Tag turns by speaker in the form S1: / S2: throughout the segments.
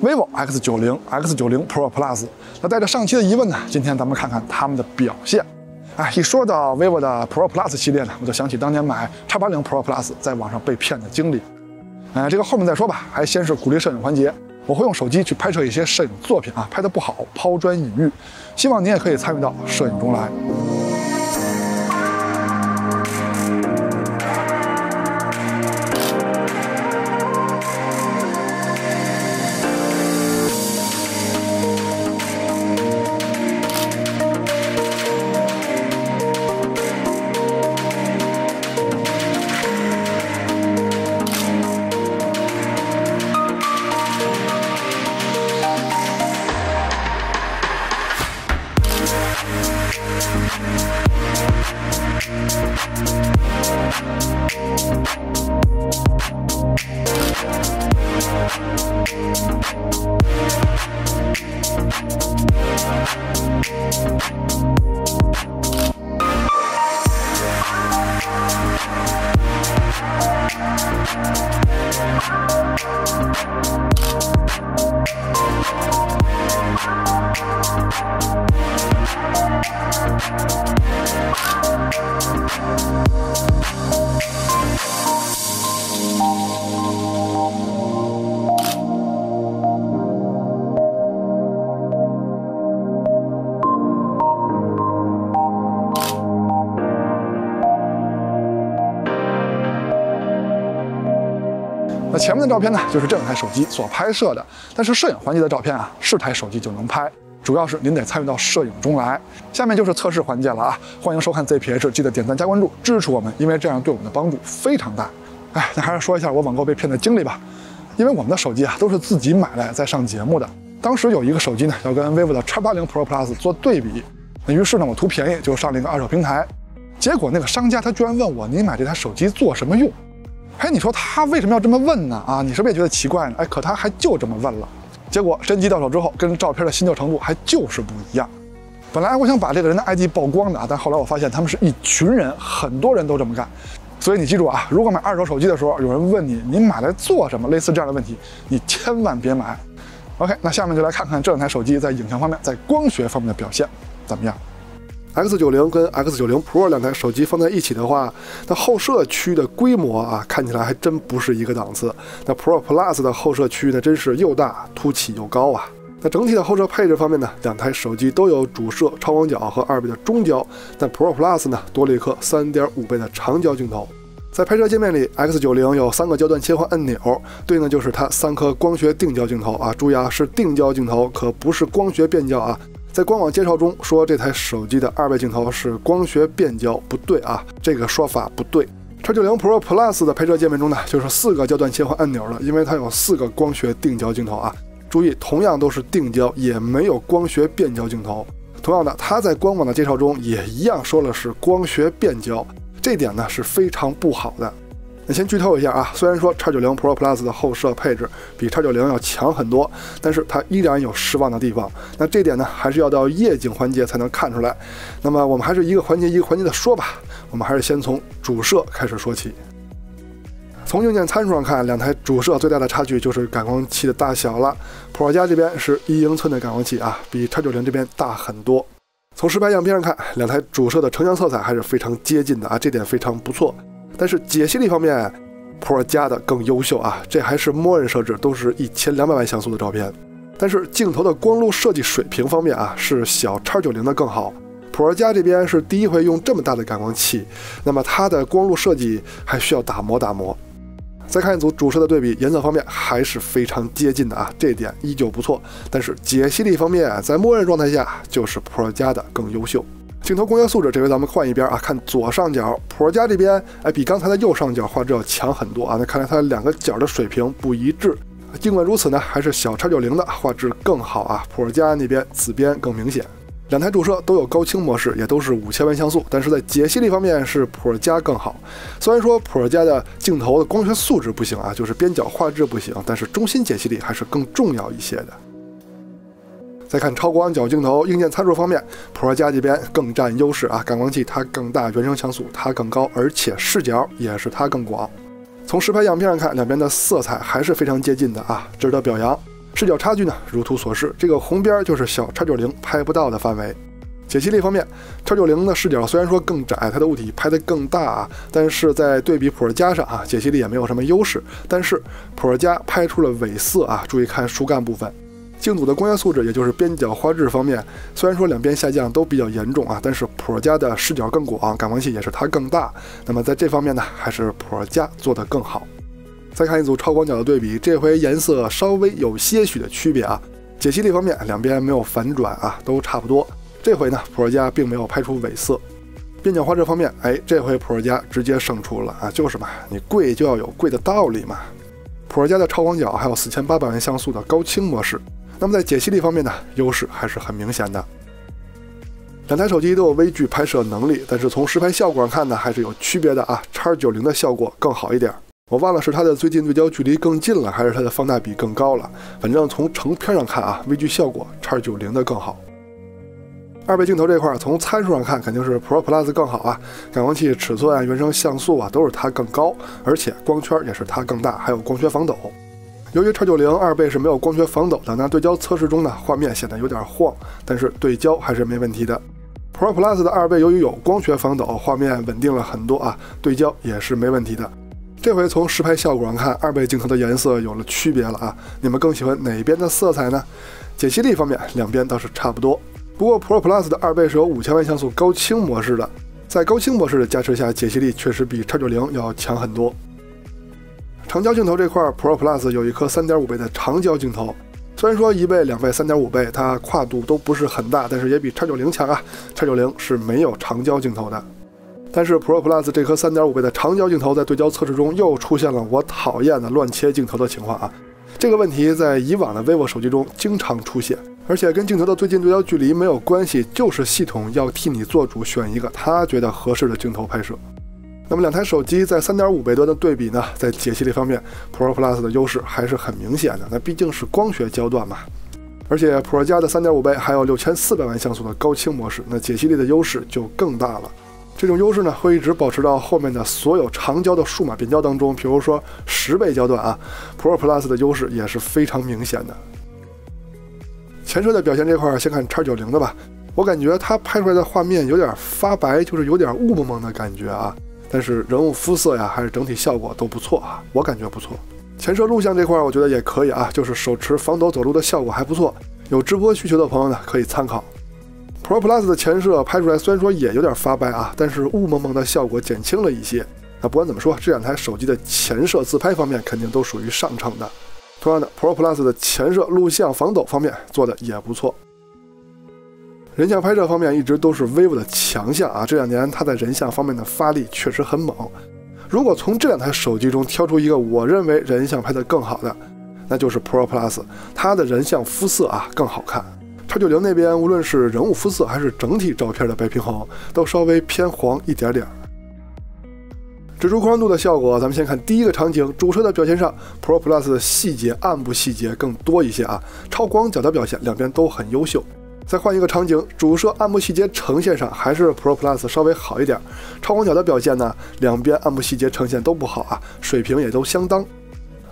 S1: vivo X90、X90 Pro Plus。那带着上期的疑问呢，今天咱们看看它们的表现。一说到 vivo 的 Pro Plus 系列呢，我就想起当年买 X80 Pro Plus 在网上被骗的经历。这个后面再说吧，还先是鼓励摄影环节。我会用手机去拍摄一些摄影作品拍得不好抛砖引玉，希望您也可以参与到摄影中来。那前面的照片呢，就是这两台手机所拍摄的，但是摄影环节的照片是台手机就能拍，主要是您得参与到摄影中来。下面就是测试环节了欢迎收看 ZPH， 记得点赞加关注支持我们，因为这样对我们的帮助非常大。那还是说一下我网购被骗的经历吧，因为我们的手机都是自己买来再上节目的。当时有一个手机呢要跟 vivo 的 X80 Pro Plus 做对比，于是呢我图便宜就上了一个二手平台，结果那个商家他居然问我，你买这台手机做什么用？你说他为什么要这么问呢？你是不是也觉得奇怪呢？可他还就这么问了。结果真机到手之后，跟照片的新旧程度还就是不一样。本来我想把这个人的 ID 曝光的但后来我发现他们是一群人，很多人都这么干。所以你记住如果买二手手机的时候，有人问你买来做什么，类似这样的问题，你千万别买。OK， 那下面就来看看这两台手机在影像方面，在光学方面的表现怎么样。X90跟 X90 Pro 两台手机放在一起的话，那后摄区的规模看起来还真不是一个档次。那 Pro Plus 的后摄区呢，真是又大、凸起又高那整体的后摄配置方面呢，两台手机都有主摄超广角和2倍的中焦，但 Pro Plus 呢多了一颗 3.5 倍的长焦镜头。在拍摄界面里 ，X90 有3个焦段切换按钮，对应的就是它3颗光学定焦镜头注意是定焦镜头，可不是光学变焦在官网介绍中说这台手机的2倍镜头是光学变焦，不对这个说法不对。X90 Pro Plus 的拍摄界面中呢，就是4个焦段切换按钮了，因为它有4个光学定焦镜头注意，同样都是定焦，也没有光学变焦镜头。同样的，它在官网的介绍中也一样说了是光学变焦，这点呢是非常不好的。那先剧透一下虽然说 X90 Pro Plus 的后摄配置比 X90 要强很多，但是它依然有失望的地方。那这点呢，还是要到夜景环节才能看出来。那么我们还是一个环节一个环节的说吧，我们还是先从主摄开始说起。从硬件参数上看，两台主摄最大的差距就是感光器的大小了。Pro 加这边是1英寸的感光器比 X90 这边大很多。从实拍样片上看，两台主摄的成像色彩还是非常接近的这点非常不错。但是解析力方面 ，Pro 加的更优秀这还是默认设置，都是1200万像素的照片。但是镜头的光路设计水平方面是小 X90 的更好。Pro 加这边是第一回用这么大的感光器，那么它的光路设计还需要打磨。再看一组主摄的对比，颜色方面还是非常接近的这一点依旧不错。但是解析力方面，在默认状态下就是 Pro 加的更优秀。镜头光学素质，这回咱们换一边看左上角 Pro 加这边比刚才的右上角画质要强很多那看来它两个角的水平不一致。尽管如此呢，还是小 X90 的画质更好Pro 加那边紫边更明显。两台主摄都有高清模式，也都是5000万像素，但是在解析力方面是 Pro 加更好。虽然说 Pro 加的镜头的光学素质不行就是边角画质不行，但是中心解析力还是更重要一些的。再看超广角镜头硬件参数方面 ，Pro 加这边更占优势感光器它更大，原生像素它更高，而且视角也是它更广。从实拍样片上看，两边的色彩还是非常接近的值得表扬。视角差距呢，如图所示，这个红边就是小 X90 拍不到的范围。解析力方面 ，X90 的视角虽然说更窄，它的物体拍得更大啊，但是在对比普尔加上啊，解析力也没有什么优势。但是普尔加拍出了尾色啊，注意看树干部分。镜组的光学素质，也就是边角画质方面，虽然说两边下降都比较严重啊，但是普尔加的视角更广，感光器也是它更大。那么在这方面呢，还是普尔加做得更好。再看一组超广角的对比，这回颜色稍微有些许的区别啊。解析力方面，两边没有反转啊，都差不多。这回呢，普尔加并没有拍出尾色。边角画质方面，这回普尔加直接胜出了啊，就是嘛，你贵就要有贵的道理嘛。普尔加的超广角还有4800万像素的高清模式，那么在解析力方面呢，优势还是很明显的。两台手机都有微距拍摄能力，但是从实拍效果上看呢，还是有区别的啊。X90的效果更好一点，我忘了是它的最近对焦距离更近了，还是它的放大比更高了。反正从成片上看啊，微距效果 X90的更好。2倍镜头这块，从参数上看肯定是 Pro Plus 更好啊，感光器尺寸啊、原生像素啊都是它更高，而且光圈也是它更大，还有光学防抖。由于 X90 2倍是没有光学防抖的，那对焦测试中呢，画面显得有点晃，但是对焦还是没问题的。Pro Plus 的2倍由于有光学防抖，画面稳定了很多啊，对焦也是没问题的。这回从实拍效果上看，2倍镜头的颜色有了区别了啊，你们更喜欢哪边的色彩呢？解析力方面，两边倒是差不多。不过 Pro Plus 的2倍是有5000万像素高清模式的，在高清模式的加持下，解析力确实比 X90 要强很多。长焦镜头这块 ，Pro Plus 有一颗3.5倍的长焦镜头，虽然说1倍、2倍、3.5倍，它跨度都不是很大，但是也比 X90 强啊。X90 是没有长焦镜头的，但是 Pro Plus 这颗3.5倍的长焦镜头在对焦测试中又出现了我讨厌的乱切镜头的情况啊。这个问题在以往的 vivo 手机中经常出现，而且跟镜头的最近对焦距离没有关系，就是系统要替你做主，选一个他觉得合适的镜头拍摄。那么两台手机在3.5倍端的对比呢，在解析力方面 Pro Plus 的优势还是很明显的，那毕竟是光学焦段嘛。而且 Pro 加的3.5倍还有6400万像素的高清模式，那解析力的优势就更大了。这种优势呢，会一直保持到后面的所有长焦的数码变焦当中，比如说10倍焦段啊 ，Pro Plus 的优势也是非常明显的。前摄的表现这块，先看 X90 的吧，我感觉它拍出来的画面有点发白，就是有点雾蒙蒙的感觉啊。但是人物肤色呀，还是整体效果都不错啊，我感觉不错。前摄录像这块，我觉得也可以啊，就是手持防抖走路的效果还不错，有直播需求的朋友呢可以参考。Pro Plus 的前摄拍出来虽然说也有点发白啊，但是雾蒙蒙的效果减轻了一些。那不管怎么说，这两台手机的前摄自拍方面肯定都属于上乘的。同样的 ，Pro Plus 的前摄录像防抖方面做的也不错。人像拍摄方面一直都是 vivo 的强项啊，这2年它在人像方面的发力确实很猛。如果从这两台手机中挑出一个我认为人像拍得更好的，那就是 Pro Plus， 它的人像肤色啊更好看。X90那边无论是人物肤色还是整体照片的白平衡，都稍微偏黄一点点。指出宽容度的效果，咱们先看第一个场景，主摄的表现上 ，Pro Plus 的细节、暗部细节更多一些啊，超广角的表现两边都很优秀。再换一个场景，主摄暗部细节呈现上还是 Pro Plus 稍微好一点，超广角的表现呢，两边暗部细节呈现都不好啊，水平也都相当。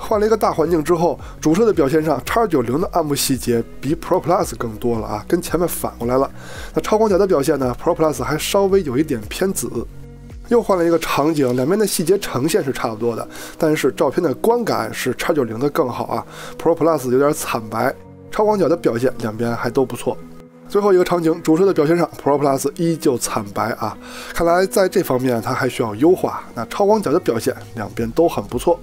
S1: 换了一个大环境之后，主摄的表现上 X90 的暗部细节比 Pro Plus 更多了啊，跟前面反过来了。那超广角的表现呢 ，Pro Plus 还稍微有一点偏紫。又换了一个场景，两边的细节呈现是差不多的，但是照片的观感是 X90 的更好啊 ，Pro Plus 有点惨白。超广角的表现两边还都不错。最后一个场景，主摄的表现上 Pro Plus 依旧惨白啊，看来在这方面它还需要优化。那超广角的表现两边都很不错。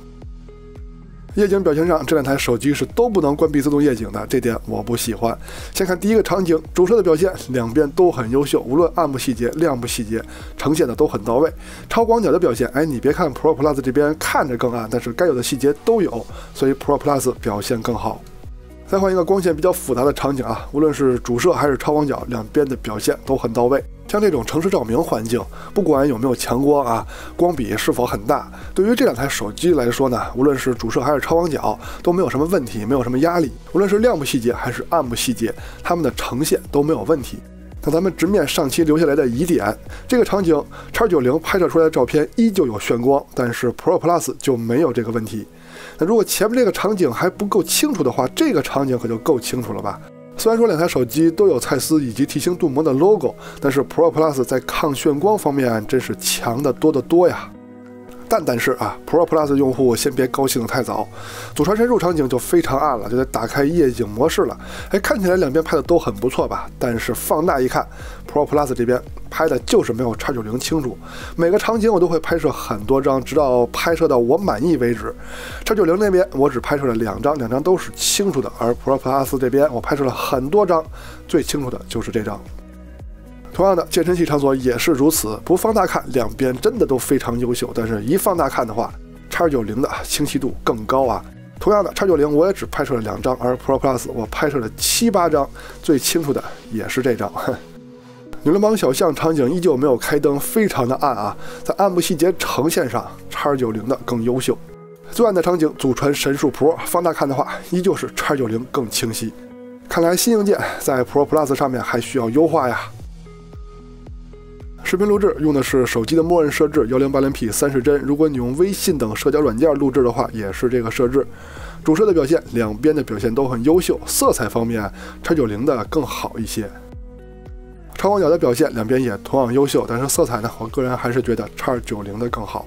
S1: 夜景表现上，这两台手机是都不能关闭自动夜景的，这点我不喜欢。先看第一个场景，主摄的表现两边都很优秀，无论暗部细节、亮部细节呈现的都很到位。超广角的表现，你别看 Pro Plus 这边看着更暗，但是该有的细节都有，所以 Pro Plus 表现更好。再换一个光线比较复杂的场景啊，无论是主摄还是超广角，两边的表现都很到位。像这种城市照明环境，不管有没有强光啊，光比是否很大，对于这两台手机来说呢，无论是主摄还是超广角都没有什么问题，没有什么压力。无论是亮部细节还是暗部细节，它们的呈现都没有问题。那咱们直面上期留下来的疑点，这个场景 X90 拍摄出来的照片依旧有眩光，但是 Pro Plus 就没有这个问题。那如果前面这个场景还不够清楚的话，这个场景可就够清楚了吧？虽然说两台手机都有蔡司以及体型镀膜的 logo， 但是 Pro Plus 在抗眩光方面真是强得多得多呀。但是啊 ，Pro Plus 用户先别高兴得太早，祖传神入场景就非常暗了，就得打开夜景模式了。哎，看起来两边拍的都很不错吧？但是放大一看 ，Pro Plus 这边拍的就是没有 X90清楚。每个场景我都会拍摄很多张，直到拍摄到我满意为止。X90那边我只拍摄了2张，2张都是清楚的，而 Pro Plus 这边我拍摄了很多张，最清楚的就是这张。同样的，健身器场所也是如此，不放大看，两边真的都非常优秀，但是一放大看的话 ，X90的清晰度更高啊。同样的 ，X90我也只拍摄了2张，而 Pro Plus 我拍摄了7、8张，最清楚的也是这张。女流氓小巷场景依旧没有开灯，非常的暗啊，在暗部细节呈现上 ，X90的更优秀。最暗的场景，祖传神速 Pro 放大看的话，依旧是 X90更清晰。看来新硬件在 Pro Plus 上面还需要优化呀。视频录制用的是手机的默认设置 1080p 30帧，如果你用微信等社交软件录制的话，也是这个设置。主摄的表现，两边的表现都很优秀，色彩方面 X90的更好一些。超广角的表现，两边也同样优秀，但是色彩呢，我个人还是觉得 X90的更好。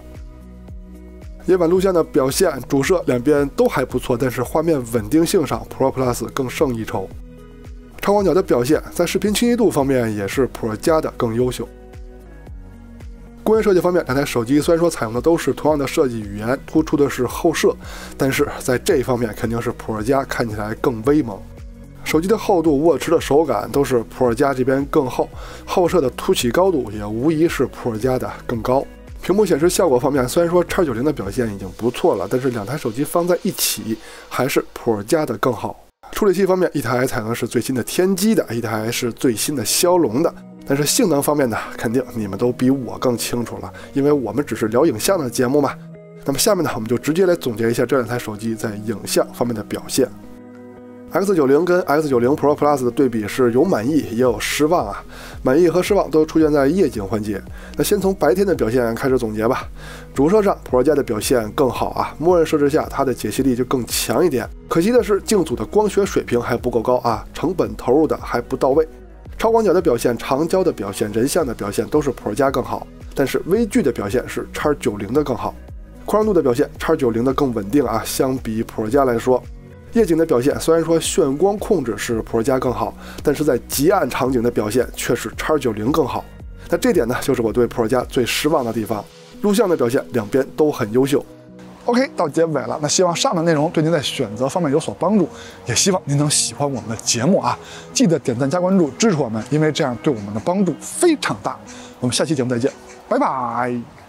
S1: 夜晚录像的表现，主摄两边都还不错，但是画面稳定性上 Pro Plus 更胜一筹。超广角的表现，在视频清晰度方面也是 Pro 加的更优秀。工业设计方面，两台手机虽然说采用的都是同样的设计语言，突出的是后摄，但是在这一方面肯定是 Pro 加看起来更威猛。手机的厚度、握持的手感都是 Pro 加这边更厚，后摄的凸起高度也无疑是 Pro 加的更高。屏幕显示效果方面，虽然说 X90的表现已经不错了，但是两台手机放在一起还是 Pro 加的更好。处理器方面，一台采用的是最新的天玑的，一台是最新的骁龙的。但是性能方面呢，肯定你们都比我更清楚了，因为我们只是聊影像的节目嘛。那么下面呢，我们就直接来总结一下这两台手机在影像方面的表现。X90 跟 X90 Pro Plus 的对比是有满意也有失望啊，满意和失望都出现在夜景环节。那先从白天的表现开始总结吧。主摄上 Pro 加的表现更好啊，默认设置下它的解析力就更强一点。可惜的是镜组的光学水平还不够高啊，成本投入的还不到位。超广角的表现、长焦的表现、人像的表现都是 Pro 加更好，但是微距的表现是 X90 的更好。宽容度的表现 X90 的更稳定啊，相比 Pro 加来说。夜景的表现虽然说眩光控制是 Pro 加更好，但是在极暗场景的表现却是 X90 更好。那这点呢，就是我对 Pro 加最失望的地方。录像的表现两边都很优秀。OK， 到结尾了，那希望上面内容对您在选择方面有所帮助，也希望您能喜欢我们的节目啊！记得点赞加关注支持我们，因为这样对我们的帮助非常大。我们下期节目再见，拜拜。